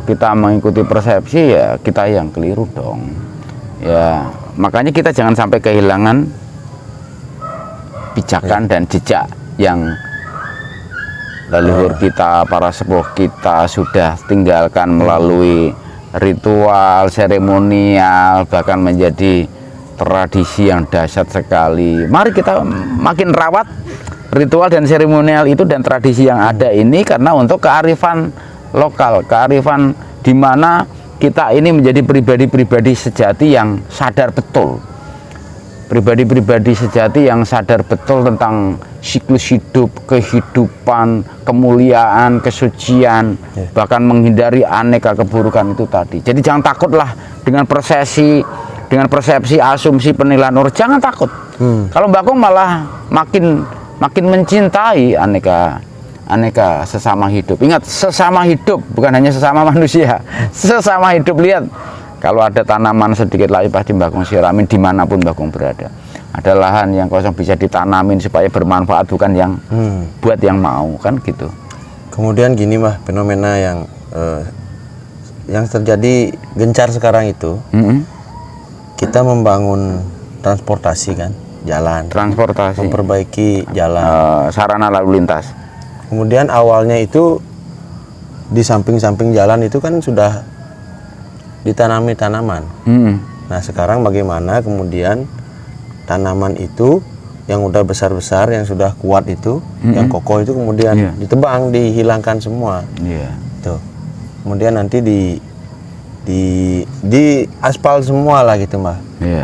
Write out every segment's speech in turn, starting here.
kita mengikuti persepsi, ya kita yang keliru dong. Ya makanya kita jangan sampai kehilangan pijakan dan jejak yang leluhur kita, para sepuh kita sudah tinggalkan melalui ritual, seremonial, bahkan menjadi tradisi yang dahsyat sekali. Mari kita makin rawat ritual dan seremonial itu dan tradisi yang ada ini, karena untuk kearifan lokal, kearifan di mana kita ini menjadi pribadi-pribadi sejati yang sadar betul. Pribadi-pribadi sejati yang sadar betul tentang siklus hidup, kehidupan, kemuliaan, kesucian, bahkan menghindari aneka keburukan itu tadi. Jadi jangan takutlah dengan persepsi, asumsi, penilaian orang. Jangan takut. Kalau Mbak Kong malah makin mencintai aneka sesama hidup. Ingat, sesama hidup, bukan hanya sesama manusia, sesama hidup. Lihat, kalau ada tanaman sedikit lagi pasti Mbak Kong siramin dimanapun Mbak Kong berada. Ada lahan yang kosong bisa ditanamin supaya bermanfaat, bukan yang buat yang mau, kan gitu. Kemudian gini mah, fenomena yang terjadi gencar sekarang itu, kita membangun transportasi kan, jalan, transportasi, memperbaiki jalan, sarana lalu lintas. Kemudian awalnya itu di samping-samping jalan itu kan sudah ditanami tanaman. Nah sekarang bagaimana kemudian tanaman itu yang udah besar-besar, yang sudah kuat itu, yang kokoh itu kemudian ditebang, dihilangkan semua. Tuh. Kemudian nanti di aspal semua lah gitu Mbak.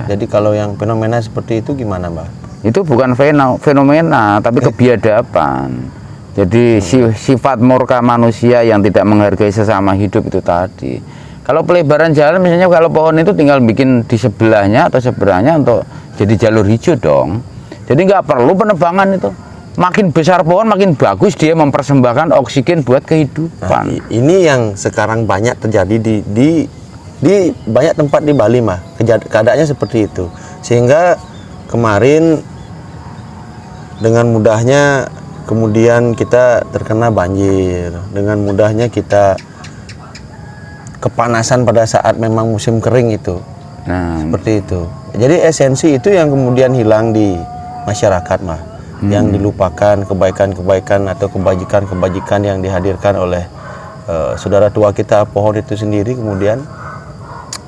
Jadi kalau yang fenomena seperti itu gimana Mbak? Itu bukan fenomena, tapi kebiadaban. Jadi sifat murka manusia yang tidak menghargai sesama hidup itu tadi. Kalau pelebaran jalan, misalnya kalau pohon itu tinggal bikin di sebelahnya atau seberangnya untuk jadi jalur hijau dong. Jadi nggak perlu penebangan itu. Makin besar pohon, makin bagus dia mempersembahkan oksigen buat kehidupan. Nah, ini yang sekarang banyak terjadi di banyak tempat di Bali mah. Keadaannya seperti itu. Sehingga kemarin dengan mudahnya kemudian kita terkena banjir. Dengan mudahnya kita kepanasan pada saat memang musim kering itu. Nah, seperti itu. Jadi esensi itu yang kemudian hilang di masyarakat mah. Yang dilupakan kebaikan-kebaikan atau kebajikan-kebajikan yang dihadirkan oleh saudara tua kita, pohon itu sendiri kemudian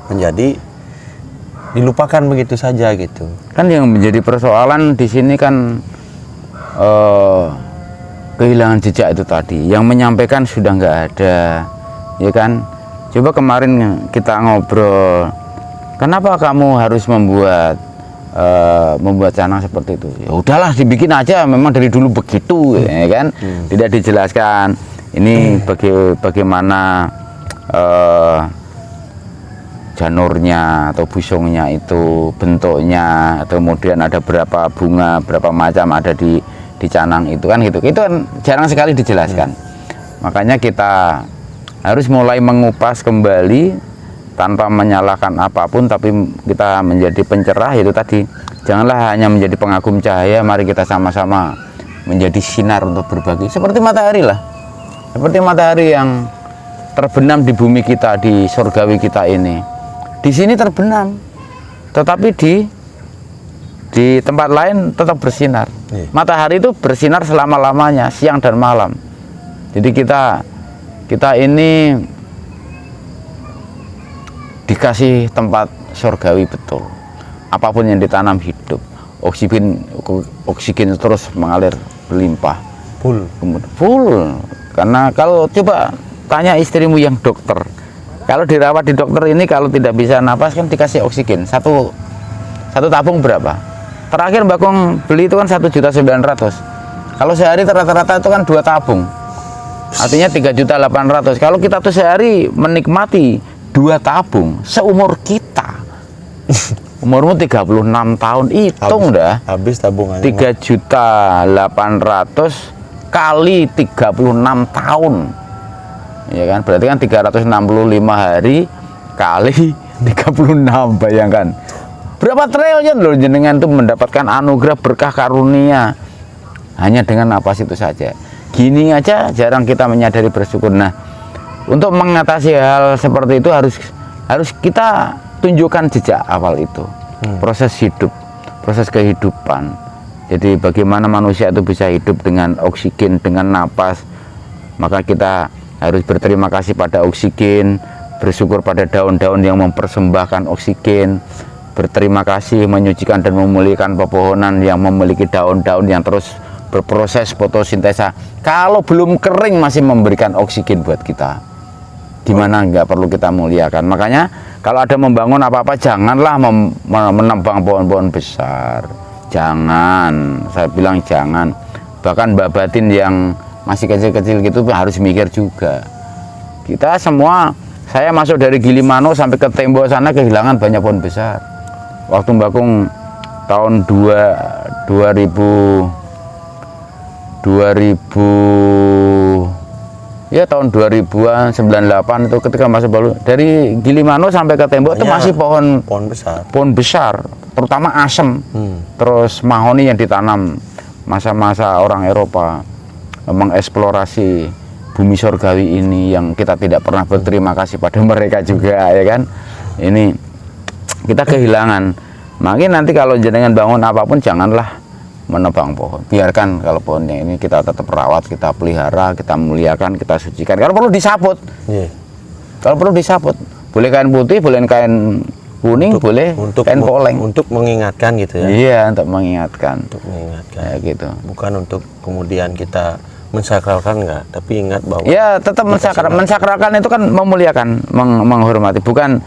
menjadi dilupakan begitu saja gitu. Kan yang menjadi persoalan di sini kan kehilangan jejak itu tadi. Yang menyampaikan sudah nggak ada, ya kan? Coba kemarin kita ngobrol, kenapa kamu harus membuat canang seperti itu? Ya udahlah, dibikin aja, memang dari dulu begitu, ya kan? Tidak dijelaskan ini bagaimana janurnya atau busungnya itu bentuknya, atau kemudian ada berapa bunga, berapa macam ada di canang itu kan gitu. Itu kan jarang sekali dijelaskan. Makanya kita harus mulai mengupas kembali tanpa menyalahkan apapun, tapi kita menjadi pencerah. Itu tadi, janganlah hanya menjadi pengagum cahaya, mari kita sama-sama menjadi sinar untuk berbagi. Seperti matahari lah, seperti matahari yang terbenam di bumi kita, di surgawi kita ini. Di sini terbenam, tetapi di tempat lain tetap bersinar. Matahari itu bersinar selama-lamanya, siang dan malam. Jadi kita ini dikasih tempat surgawi betul. Apapun yang ditanam hidup, oksigen terus mengalir berlimpah, full. Karena kalau coba tanya istrimu yang dokter, kalau dirawat di dokter ini, kalau tidak bisa napas kan dikasih oksigen satu tabung berapa? Terakhir Mbak Kong beli itu kan 1.900.000. Kalau sehari rata-rata itu kan 2 tabung. Artinya 3.800.000. Kalau kita tuh sehari menikmati 2 tabung seumur kita. Umurmu 36 tahun, hitung dah. Habis tabungannya. 3.800.000 kali 36 tahun. Ya kan? Berarti kan 365 hari kali 36, bayangkan. Berapa triliun loh jenengan tuh mendapatkan anugerah berkah karunia hanya dengan napas itu saja. Gini aja jarang kita menyadari bersyukur. Nah, untuk mengatasi hal seperti itu harus kita tunjukkan jejak awal itu, proses hidup, proses kehidupan. Jadi bagaimana manusia itu bisa hidup dengan oksigen, dengan napas. Maka kita harus berterima kasih pada oksigen, bersyukur pada daun-daun yang mempersembahkan oksigen, berterima kasih menyucikan dan memulihkan pepohonan yang memiliki daun-daun yang terus berproses fotosintesa. Kalau belum kering masih memberikan oksigen buat kita, dimana nggak perlu kita muliakan. Makanya kalau ada membangun apa-apa janganlah menebang pohon-pohon besar, jangan, saya bilang jangan. Bahkan Mbak Batin yang masih kecil-kecil gitu harus mikir juga. Kita semua, saya masuk dari Gilimano sampai ke Tembok sana kehilangan banyak pohon besar. Waktu Mbak Kung tahun 2000 ya tahun 2000-an 98 itu ketika masuk baru dari Gilimano sampai ke Tembok itu masih pohon besar, terutama asem, terus mahoni yang ditanam masa-masa orang Eropa mengeksplorasi bumi surgawi ini yang kita tidak pernah berterima kasih pada mereka juga, ya kan. Ini kita kehilangan. Makanya nanti kalau jenengan bangun apapun janganlah menebang pohon, biarkan kalau pohonnya ini kita tetap rawat, kita pelihara, kita muliakan, kita sucikan. Kalau perlu disabut, kalau perlu disabut, boleh kain putih, boleh kain kuning, boleh kain poleng, untuk mengingatkan gitu ya. Iya, untuk mengingatkan, ya, gitu. Bukan untuk kemudian kita mensakralkan, enggak, tapi ingat bahwa ya tetap mensakralkan itu kan memuliakan, menghormati, bukan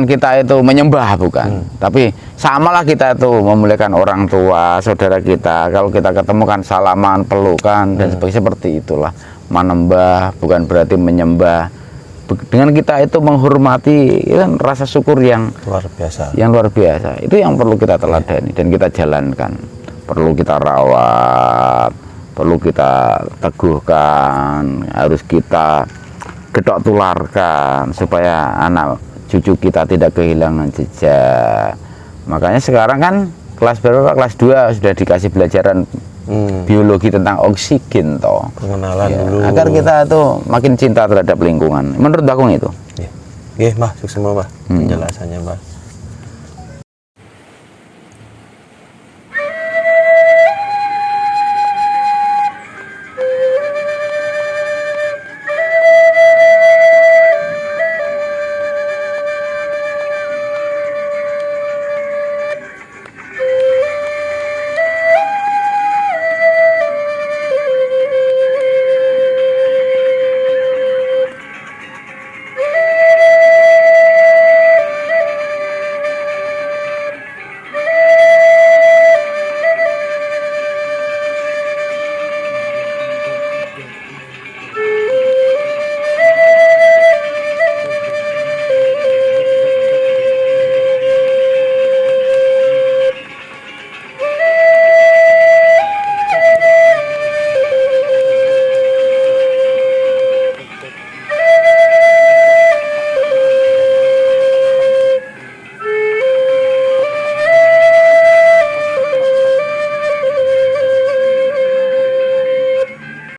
kita itu menyembah, bukan. Tapi samalah kita itu memuliakan orang tua, saudara kita. Kalau kita ketemu kan salaman, pelukan, dan sebagainya, seperti itulah. Menembah bukan berarti menyembah. Dengan kita itu menghormati, itu kan rasa syukur yang luar biasa. Yang luar biasa. Itu yang perlu kita teladani dan kita jalankan. Perlu kita rawat, perlu kita teguhkan, harus kita gedok tularkan supaya anak cucu kita tidak kehilangan jejak. Makanya sekarang kan kelas berapa? Kelas 2 sudah dikasih pelajaran biologi tentang oksigen toh. Pengenalan dulu. Agar kita tuh makin cinta terhadap lingkungan. Menurut Mbak Kung itu. Mbah, sukses Mbah penjelasannya, Mbah.